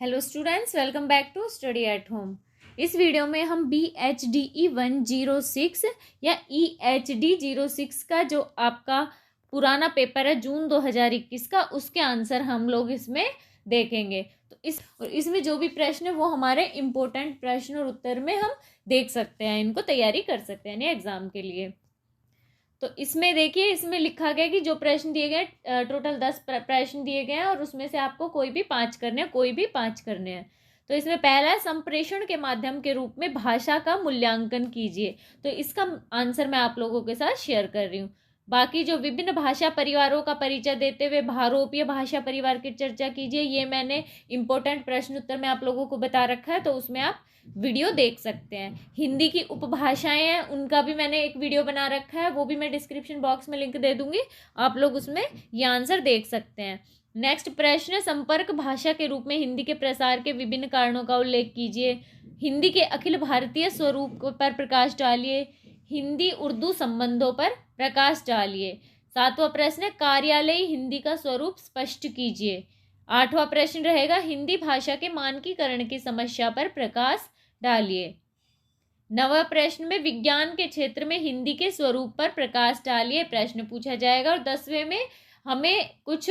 Hello students, welcome back to study at home. इस video में हम BHDE 106 या EHD 06 का जो आपका पुराना पेपर है जून 2021 का, उसके आंसर हम लोग इसमें देखेंगे। तो इसमें जो भी प्रश्न है वो हमारे इम्पोर्टेंट प्रश्न और उत्तर में हम देख सकते हैं, इनको तैयारी कर सकते हैं यानी एग्जाम के लिए। तो इसमें देखिए, इसमें लिखा गया कि जो प्रश्न दिए गए, टोटल 10 प्रश्न दिए गए हैं और उसमें से आपको कोई भी 5 करने हैं, कोई भी 5 करने हैं। तो इसमें पहला है, संप्रेषण के माध्यम के रूप में भाषा का मूल्यांकन कीजिए। तो इसका आंसर मैं आप लोगों के साथ शेयर कर रही हूँ। बाकी जो विभिन्न भाषा परिवारों का परिचय देते हुए भारोपीय भाषा परिवार की चर्चा कीजिए, ये मैंने इंपॉर्टेंट प्रश्न उत्तर में आप लोगों को बता रखा है, तो उसमें आप वीडियो देख सकते हैं। हिंदी की उपभाषाएं हैं, उनका भी मैंने एक वीडियो बना रखा है, वो भी मैं डिस्क्रिप्शन बॉक्स में लिंक दे दूंगी, आप लोग उसमें ये आंसर देख सकते हैं। नेक्स्ट प्रश्न, संपर्क भाषा के रूप में हिंदी के प्रसार के विभिन्न कारणों का उल्लेख कीजिए। हिंदी के अखिल भारतीय स्वरूप पर प्रकाश डालिए। हिंदी उर्दू संबंधों पर प्रकाश डालिए। 7वां प्रश्न है, कार्यालयी हिंदी का स्वरूप स्पष्ट कीजिए। 8वां प्रश्न रहेगा, हिंदी भाषा के मानकीकरण की समस्या पर प्रकाश डालिए। 9वां प्रश्न में, विज्ञान के क्षेत्र में हिंदी के स्वरूप पर प्रकाश डालिए प्रश्न पूछा जाएगा। और 10वें में हमें कुछ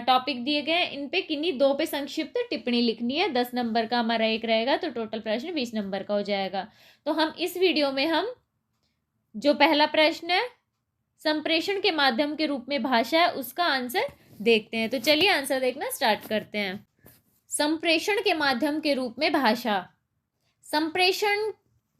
टॉपिक दिए गए हैं, इन पे किन्हीं 2 पे संक्षिप्त टिप्पणी लिखनी है। 10 नंबर का हमारा एक रहेगा, तो टोटल प्रश्न 20 नंबर का हो जाएगा। तो हम इस वीडियो में हम जो पहला प्रश्न है, संप्रेषण के माध्यम के रूप में भाषा है, उसका आंसर देखते हैं। तो चलिए आंसर देखना स्टार्ट करते हैं। संप्रेषण के माध्यम के रूप में भाषा, संप्रेषण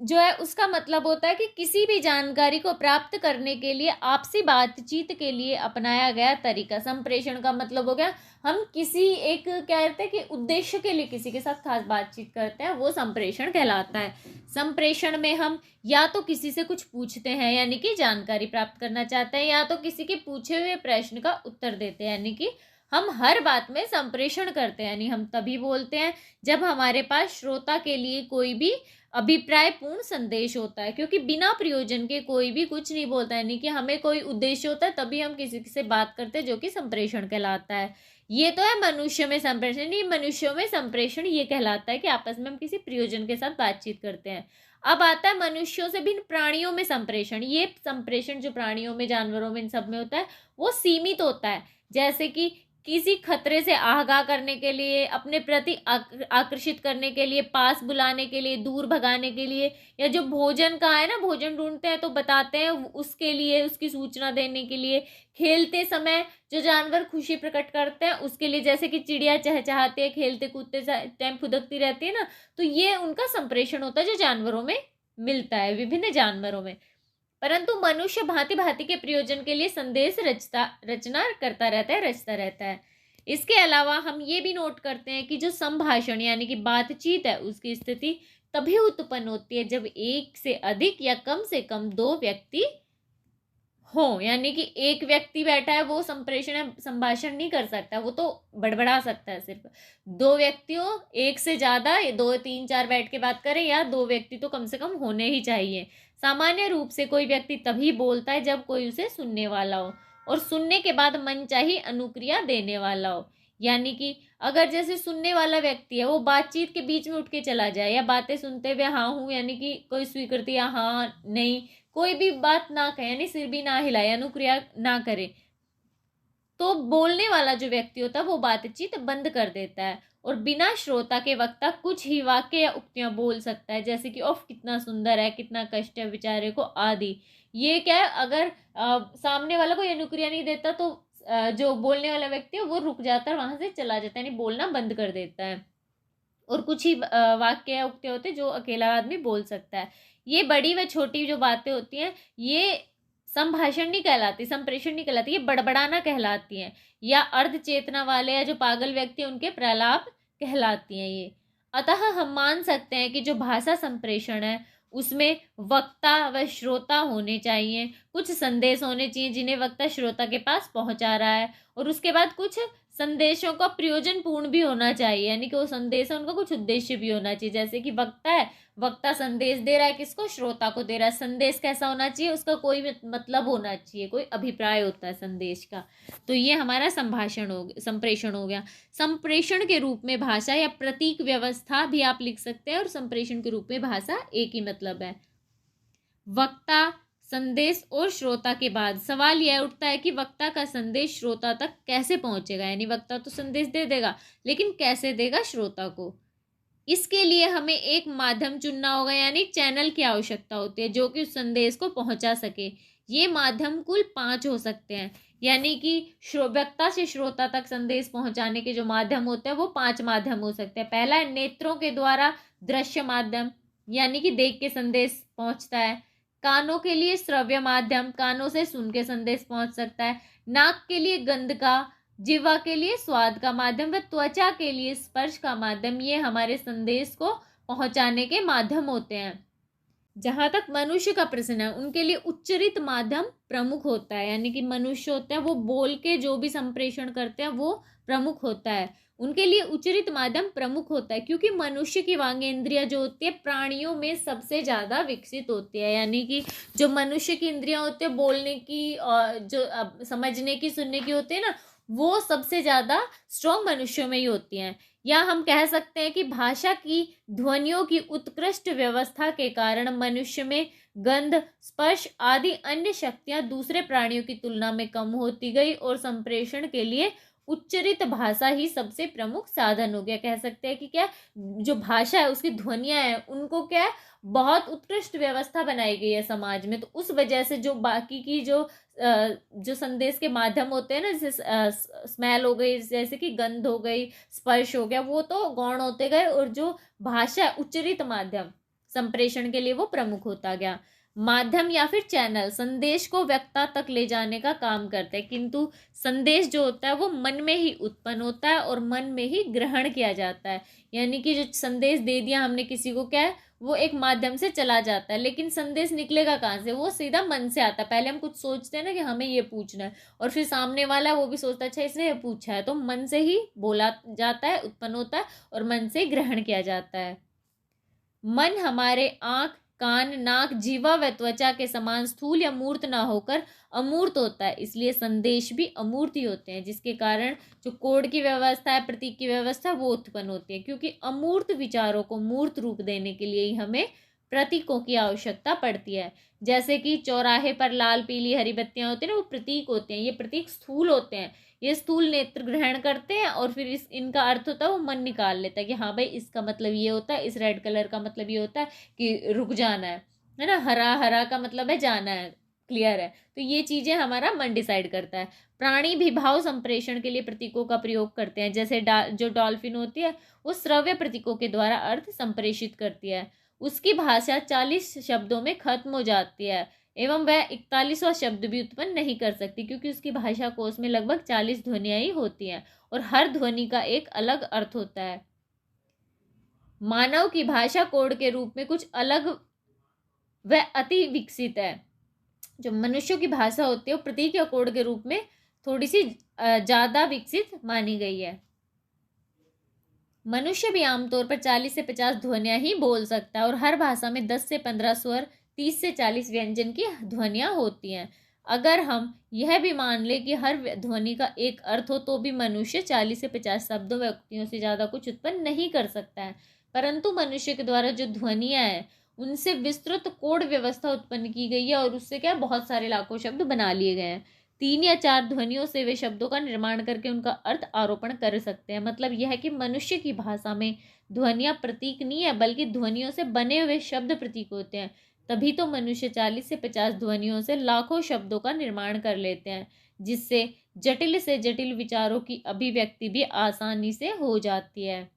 जो है उसका मतलब होता है कि किसी भी जानकारी को प्राप्त करने के लिए आपसी बातचीत के लिए अपनाया गया तरीका। संप्रेषण का मतलब हो गया, हम किसी एक कहते हैं कि उद्देश्य के लिए किसी के साथ खास बातचीत करते हैं, वो संप्रेषण कहलाता है। संप्रेषण में हम या तो किसी से कुछ पूछते हैं यानी कि जानकारी प्राप्त करना चाहते हैं, या तो किसी के पूछे हुए प्रश्न का उत्तर देते हैं, यानी कि हम हर बात में संप्रेषण करते हैं। यानी हम तभी बोलते हैं जब हमारे पास श्रोता के लिए कोई भी अभिप्राय पूर्ण संदेश होता है, क्योंकि बिना प्रयोजन के कोई भी कुछ नहीं बोलता है। यानी कि हमें कोई उद्देश्य होता है तभी हम किसी से बात करते हैं, जो कि संप्रेषण कहलाता है। ये तो है मनुष्य में संप्रेषण, नहीं मनुष्यों में संप्रेषण ये कहलाता है कि आपस में हम किसी प्रयोजन के साथ बातचीत करते हैं। अब आता है मनुष्यों से भिन्न प्राणियों में संप्रेषण। ये संप्रेषण जो प्राणियों में, जानवरों में, इन सब में होता है, वो सीमित होता है। जैसे कि किसी खतरे से आगाह करने के लिए, अपने प्रति आकर्षित करने के लिए, पास बुलाने के लिए, दूर भगाने के लिए, या जो भोजन का है ना, भोजन ढूंढते हैं तो बताते हैं उसके लिए, उसकी सूचना देने के लिए। खेलते समय जो जानवर खुशी प्रकट करते हैं उसके लिए, जैसे कि चिड़िया चहचहाती है, खेलते कूदते टाइम फुदकती रहती है ना, तो ये उनका संप्रेषण होता है जो जानवरों में मिलता है, विभिन्न जानवरों में। परंतु मनुष्य भांति भांति के प्रयोजन के लिए संदेश रचना करता रहता है, रचता रहता है। इसके अलावा हम ये भी नोट करते हैं कि जो संभाषण यानी कि बातचीत है, उसकी स्थिति तभी उत्पन्न होती है जब एक से अधिक या कम से कम 2 व्यक्ति हो। यानी कि एक व्यक्ति बैठा है, वो संप्रेषण है, संभाषण नहीं कर सकता, वो तो बड़बड़ा सकता है। सिर्फ 2 व्यक्तियों, एक से ज्यादा 2, 3, 4 बैठ के बात करें, या 2 व्यक्ति तो कम से कम होने ही चाहिए। सामान्य रूप से कोई व्यक्ति तभी बोलता है जब कोई उसे सुनने वाला हो, और सुनने के बाद मनचाही अनुक्रिया देने वाला हो। यानी कि अगर जैसे सुनने वाला व्यक्ति है, वो बातचीत के बीच में उठ के चला जाए, या बातें सुनते हुए हाँ हूँ यानी कि कोई स्वीकृति या हाँ नहीं, कोई भी बात ना कहे, यानी सिर भी ना हिलाए, अनुक्रिया ना करे, तो बोलने वाला जो व्यक्ति होता है वो बातचीत बंद कर देता है, और बिना श्रोता के वक्ता कुछ ही वाक्य या उक्तियां बोल सकता है, जैसे कि ओफ कितना सुंदर है, कितना कष्ट है बेचारे को, आदि। ये क्या है, अगर सामने वाला कोई अनुक्रिया नहीं देता तो जो बोलने वाला व्यक्ति है वो रुक जाता है, वहां से चला जाता है, यानी बोलना बंद कर देता है। और कुछ ही वाक्य या उक्ति होते हैं जो अकेला आदमी बोल सकता है। ये बड़ी व छोटी जो बातें होती हैं, ये संभाषण नहीं कहलाती, संप्रेषण नहीं कहलाती, ये बड़बड़ाना कहलाती हैं, या अर्ध चेतना वाले या जो पागल व्यक्ति उनके प्रलाप कहलाती हैं ये। अतः हम मान सकते हैं कि जो भाषा संप्रेषण है उसमें वक्ता व श्रोता होने चाहिए, कुछ संदेश होने चाहिए जिन्हें वक्ता श्रोता के पास पहुंचा रहा है, और उसके बाद कुछ संदेशों का प्रयोजनपूर्ण भी होना चाहिए, यानी कि वो संदेश है उनका कुछ उद्देश्य भी होना चाहिए। जैसे कि वक्ता है, वक्ता संदेश दे रहा है, किसको? श्रोता को दे रहा है। संदेश कैसा होना चाहिए? उसका कोई मतलब होना चाहिए, कोई अभिप्राय होता है संदेश का। तो ये हमारा संभाषण हो गया, संप्रेषण हो गया। संप्रेषण के रूप में भाषा या प्रतीक व्यवस्था भी आप लिख सकते हैं, और संप्रेषण के रूप में भाषा एक ही मतलब है। वक्ता, संदेश और श्रोता के बाद सवाल यह उठता है कि वक्ता का संदेश श्रोता तक कैसे पहुंचेगा। यानी वक्ता तो संदेश दे देगा, लेकिन कैसे देगा श्रोता को? इसके लिए हमें एक माध्यम चुनना होगा, यानी चैनल की आवश्यकता होती है जो कि उस संदेश को पहुंचा सके। ये माध्यम कुल 5 हो सकते हैं, यानी कि वक्ता से श्रोता तक संदेश पहुंचाने के जो माध्यम होते हैं वो 5 माध्यम हो सकते हैं। पहला है नेत्रों के द्वारा दृश्य माध्यम, यानी कि देख के संदेश पहुंचता है। कानों के लिए श्रव्य माध्यम, कानों से सुन के संदेश पहुंच सकता है। नाक के लिए गंध का, जिह्वा के लिए स्वाद का माध्यम व त्वचा के लिए स्पर्श का माध्यम, ये हमारे संदेश को पहुंचाने के माध्यम होते हैं। जहां तक मनुष्य का प्रश्न है, उनके लिए उच्चरित माध्यम प्रमुख होता है, यानी कि मनुष्य होते हैं वो बोल के जो भी संप्रेषण करते हैं वो प्रमुख होता है, उनके लिए उच्चरित माध्यम प्रमुख होता है। क्योंकि मनुष्य की वांगेंद्रिया जो होती है प्राणियों में सबसे ज़्यादा विकसित होती है, यानी कि जो मनुष्य की इंद्रियां होती है बोलने की और जो समझने की, सुनने की होती है ना, वो सबसे ज़्यादा स्ट्रॉन्ग मनुष्यों में ही होती हैं। या हम कह सकते हैं कि भाषा की ध्वनियों की उत्कृष्ट व्यवस्था के कारण मनुष्य में गंध, स्पर्श आदि अन्य शक्तियां दूसरे प्राणियों की तुलना में कम होती गई और संप्रेषण के लिए उच्चरित भाषा ही सबसे प्रमुख साधन हो गया। कह सकते हैं कि क्या जो भाषा है उसकी ध्वनियां हैं उनको क्या है बहुत उत्कृष्ट व्यवस्था बनाई गई है समाज में। तो उस वजह से जो बाकी की जो संदेश के माध्यम होते हैं ना, जैसे स्मेल हो गई, जैसे कि गंध हो गई, स्पर्श हो गया, वो तो गौण होते गए, और जो भाषा है उच्चरित माध्यम संप्रेषण के लिए वो प्रमुख होता गया। माध्यम या फिर चैनल संदेश को वक्ता तक ले जाने का काम करते हैं, किंतु संदेश जो होता है वो मन में ही उत्पन्न होता है और मन में ही ग्रहण किया जाता है। यानी कि जो संदेश दे दिया हमने किसी को, क्या है वो एक माध्यम से चला जाता है, लेकिन संदेश निकलेगा कहाँ से? वो सीधा मन से आता है। पहले हम कुछ सोचते हैं ना कि हमें ये पूछना है, और फिर सामने वाला वो भी सोचता है अच्छा इसने ये पूछा है, तो मन से ही बोला जाता है, उत्पन्न होता है और मन से ग्रहण किया जाता है। मन हमारे आँख, कान, नाक, जीवा व त्वचा के समान स्थूल या मूर्त ना होकर अमूर्त होता है, इसलिए संदेश भी अमूर्त ही होते हैं, जिसके कारण जो कोड की व्यवस्था है, प्रतीक की व्यवस्था, वो उत्पन्न होती है। क्योंकि अमूर्त विचारों को मूर्त रूप देने के लिए ही हमें प्रतीकों की आवश्यकता पड़ती है। जैसे कि चौराहे पर लाल पीली हरी बत्तियां होती हैं ना, वो प्रतीक होते हैं। ये प्रतीक स्थूल होते हैं, ये स्थूल नेत्र ग्रहण करते हैं और फिर इनका अर्थ होता है वो मन निकाल लेता है कि हाँ भाई इसका मतलब ये होता है, इस रेड कलर का मतलब ये होता है कि रुक जाना है ना, हरा हरा का मतलब है जाना है, क्लियर है। तो ये चीजें हमारा मन डिसाइड करता है। प्राणी भी भाव संप्रेषण के लिए प्रतीकों का प्रयोग करते हैं। जैसे जो डॉल्फिन होती है वो श्रव्य प्रतीकों के द्वारा अर्थ संप्रेषित करती है। उसकी भाषा 40 शब्दों में खत्म हो जाती है एवं वह 41वां शब्द भी उत्पन्न नहीं कर सकती, क्योंकि उसकी भाषा कोश में लगभग 40 ध्वनियां ही होती हैं और हर ध्वनि का एक अलग अर्थ होता है। मानव की भाषा कोड के रूप में कुछ अलग व अति विकसित है। जो मनुष्यों की भाषा होती है वो प्रतीक या कोड के रूप में थोड़ी सी ज्यादा विकसित मानी गई है। मनुष्य भी आमतौर पर 40 से 50 ध्वनियां ही बोल सकता है और हर भाषा में 10 से 15 स्वर, 30 से 40 व्यंजन की ध्वनियां होती हैं। अगर हम यह भी मान ले कि हर ध्वनि का एक अर्थ हो तो भी मनुष्य 40 से 50 शब्दों व उक्तियों से ज़्यादा कुछ उत्पन्न नहीं कर सकता है। परंतु मनुष्य के द्वारा जो ध्वनियाँ हैं उनसे विस्तृत कोड व्यवस्था उत्पन्न की गई है और उससे क्या बहुत सारे लाखों शब्द बना लिए गए हैं। 3 या 4 ध्वनियों से वे शब्दों का निर्माण करके उनका अर्थ आरोपण कर सकते हैं। मतलब यह है कि मनुष्य की भाषा में ध्वनियाँ प्रतीक नहीं है बल्कि ध्वनियों से बने हुए शब्द प्रतीक होते हैं। तभी तो मनुष्य 40 से 50 ध्वनियों से लाखों शब्दों का निर्माण कर लेते हैं, जिससे जटिल से जटिल विचारों की अभिव्यक्ति भी आसानी से हो जाती है।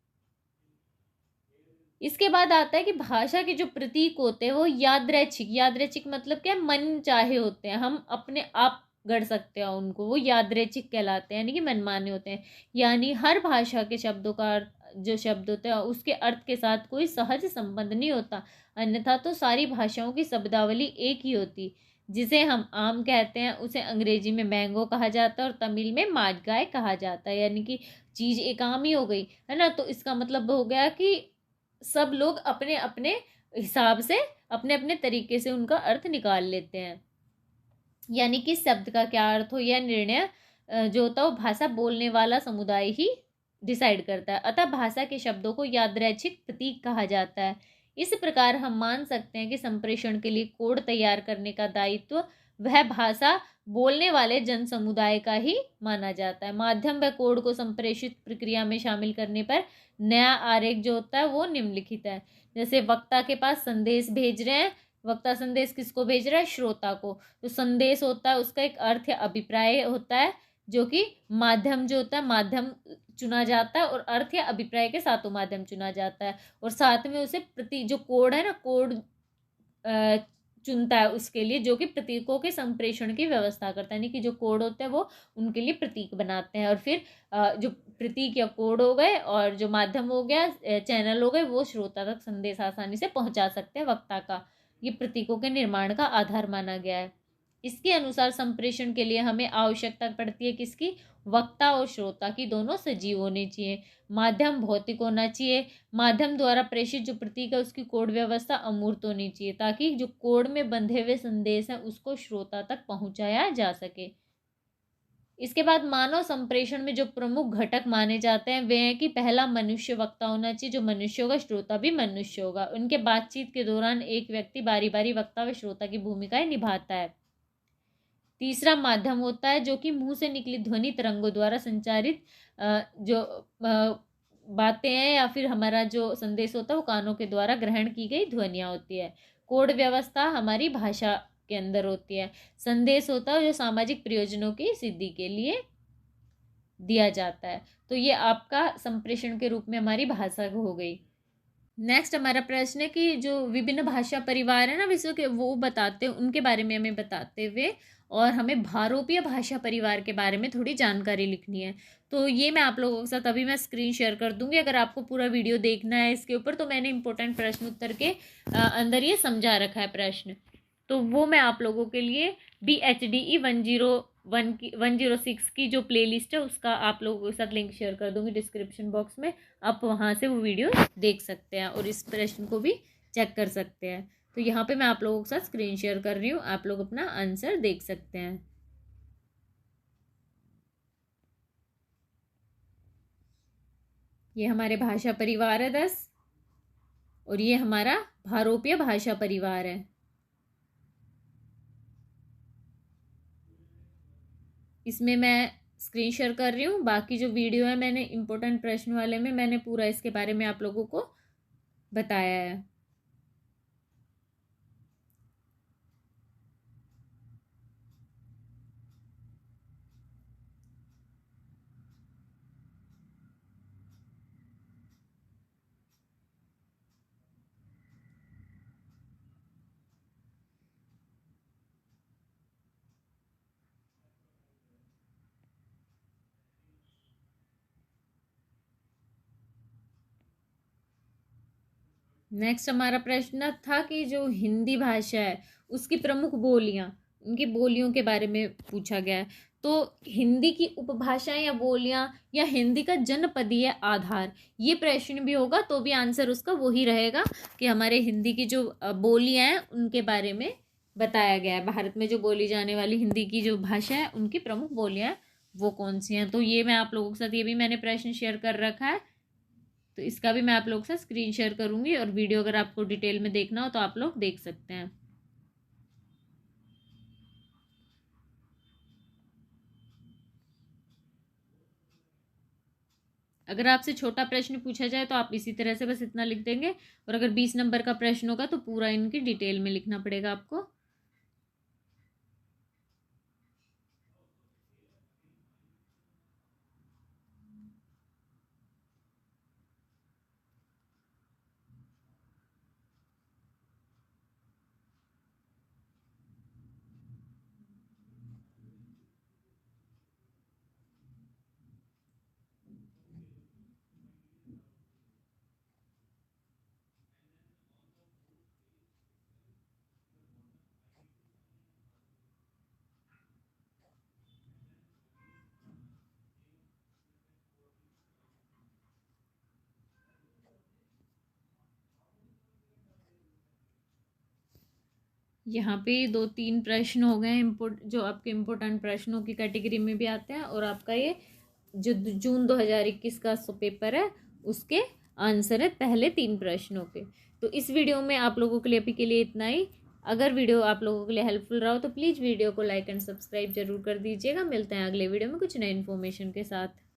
इसके बाद आता है कि भाषा के जो प्रतीक होते हैं वो यादृच्छिक मतलब क्या, मन चाहे होते हैं, हम अपने आप गढ़ सकते हैं उनको, वो यादृच्छिक कहलाते हैं, यानी कि मनमाने होते हैं। यानी हर भाषा के शब्दों का जो शब्द होते हैं उसके अर्थ के साथ कोई सहज संबंध नहीं होता, अन्यथा तो सारी भाषाओं की शब्दावली एक ही होती। जिसे हम आम कहते हैं उसे अंग्रेजी में मैंगो कहा जाता है और तमिल में माजगाय कहा जाता है। यानी कि चीज़ एक आम ही हो गई है ना। तो इसका मतलब हो गया कि सब लोग अपने अपने हिसाब से अपने अपने तरीके से उनका अर्थ निकाल लेते हैं। यानी कि शब्द का क्या अर्थ हो यह निर्णय जो होता है वो भाषा बोलने वाला समुदाय ही डिसाइड करता है। अतः भाषा के शब्दों को यादृच्छिक प्रतीक कहा जाता है। इस प्रकार हम मान सकते हैं कि संप्रेषण के लिए कोड तैयार करने का दायित्व वह भाषा बोलने वाले जन समुदाय का ही माना जाता है। माध्यम व कोड को संप्रेषित प्रक्रिया में शामिल करने पर नया आरेख जो होता है वो निम्नलिखित है। जैसे वक्ता के पास संदेश भेज रहे हैं, वक्ता संदेश किसको भेज रहा है? श्रोता को। तो संदेश होता है उसका एक अर्थ या अभिप्राय होता है, जो कि माध्यम जो होता है माध्यम चुना जाता है और अर्थ या अभिप्राय के साथों माध्यम चुना जाता है। और साथ में उसे प्रति जो कोड है ना, कोड चुनता है उसके लिए, जो कि प्रतीकों के संप्रेषण की व्यवस्था करता है। यानी कि जो कोड होते हैं वो उनके लिए प्रतीक बनाते हैं और फिर जो प्रतीक या कोड हो गए और जो माध्यम हो गया, चैनल हो गए, वो श्रोता तक संदेश आसानी से पहुंचा सकते हैं वक्ता का। ये प्रतीकों के निर्माण का आधार माना गया है। इसके अनुसार संप्रेषण के लिए हमें आवश्यकता पड़ती है किसकी? वक्ता और श्रोता की, दोनों सजीव होने चाहिए। माध्यम भौतिक होना चाहिए। माध्यम द्वारा प्रेषित जो प्रतीक है उसकी कोड व्यवस्था अमूर्त होनी चाहिए, ताकि जो कोड में बंधे हुए संदेश हैं उसको श्रोता तक पहुंचाया जा सके। इसके बाद मानव संप्रेषण में जो प्रमुख घटक माने जाते हैं वे हैं कि पहला, मनुष्य वक्ता होना चाहिए। जो मनुष्य होगा श्रोता भी मनुष्य होगा। उनके बातचीत के दौरान एक व्यक्ति बारी बारी वक्ता व श्रोता की भूमिकाएं निभाता है। तीसरा, माध्यम होता है जो कि मुंह से निकली ध्वनि तरंगों द्वारा संचारित जो बातें हैं या फिर हमारा जो संदेश होता है वो कानों के द्वारा ग्रहण की गई ध्वनियाँ होती है। कोड व्यवस्था हमारी भाषा के अंदर होती है। संदेश होता है जो सामाजिक प्रयोजनों की सिद्धि के लिए दिया जाता है। तो ये आपका संप्रेषण के रूप में हमारी भाषा हो गई। नेक्स्ट हमारा प्रश्न है कि जो विभिन्न भाषा परिवार है ना विश्व के, वो बताते हैं, उनके बारे में हमें बताते हुए और हमें भारोपीय भाषा परिवार के बारे में थोड़ी जानकारी लिखनी है। तो ये मैं आप लोगों के साथ अभी मैं स्क्रीन शेयर कर दूंगी। अगर आपको पूरा वीडियो देखना है इसके ऊपर, तो मैंने इंपॉर्टेंट प्रश्न उत्तर के अंदर ये समझा रखा है प्रश्न, तो वो मैं आप लोगों के लिए BHDE 106 की जो प्लेलिस्ट है उसका आप लोगों के साथ लिंक शेयर कर दूंगी डिस्क्रिप्शन बॉक्स में। आप वहाँ से वो वीडियो देख सकते हैं और इस प्रश्न को भी चेक कर सकते हैं। तो यहाँ पे मैं आप लोगों के साथ स्क्रीन शेयर कर रही हूँ, आप लोग अपना आंसर देख सकते हैं। ये हमारे भाषा परिवार है 10 और ये हमारा भारोपीय भाषा परिवार है। इसमें मैं स्क्रीन शेयर कर रही हूँ। बाकी जो वीडियो है मैंने इंपॉर्टेंट प्रश्न वाले में मैंने पूरा इसके बारे में आप लोगों को बताया है। नेक्स्ट हमारा प्रश्न था कि जो हिंदी भाषा है उसकी प्रमुख बोलियां, उनकी बोलियों के बारे में पूछा गया है। तो हिंदी की उपभाषाएं या बोलियां या हिंदी का जनपदीय आधार, ये प्रश्न भी होगा तो भी आंसर उसका वही रहेगा कि हमारे हिंदी की जो बोलियां हैं उनके बारे में बताया गया है। भारत में जो बोली जाने वाली हिंदी की जो भाषा है उनकी प्रमुख बोलियां हैं वो कौन सी हैं। तो ये मैं आप लोगों के साथ, ये भी मैंने प्रश्न शेयर कर रखा है, तो इसका भी मैं आप लोगों के साथ स्क्रीन शेयर करूंगी और वीडियो अगर आपको डिटेल में देखना हो तो आप लोग देख सकते हैं। अगर आपसे छोटा प्रश्न पूछा जाए तो आप इसी तरह से बस इतना लिख देंगे, और अगर 20 नंबर का प्रश्न होगा तो पूरा इनकी डिटेल में लिखना पड़ेगा आपको। यहाँ पे 2-3 प्रश्न हो गए जो आपके इम्पोर्टेंट प्रश्नों की कैटेगरी में भी आते हैं, और आपका ये जो जून 2021 का पेपर है उसके आंसर है पहले 3 प्रश्नों के। तो इस वीडियो में आप लोगों के लिए अभी के लिए इतना ही। अगर वीडियो आप लोगों के लिए हेल्पफुल रहा हो तो प्लीज़ वीडियो को लाइक एंड सब्सक्राइब जरूर कर दीजिएगा। मिलते हैं अगले वीडियो में कुछ नए इन्फॉर्मेशन के साथ।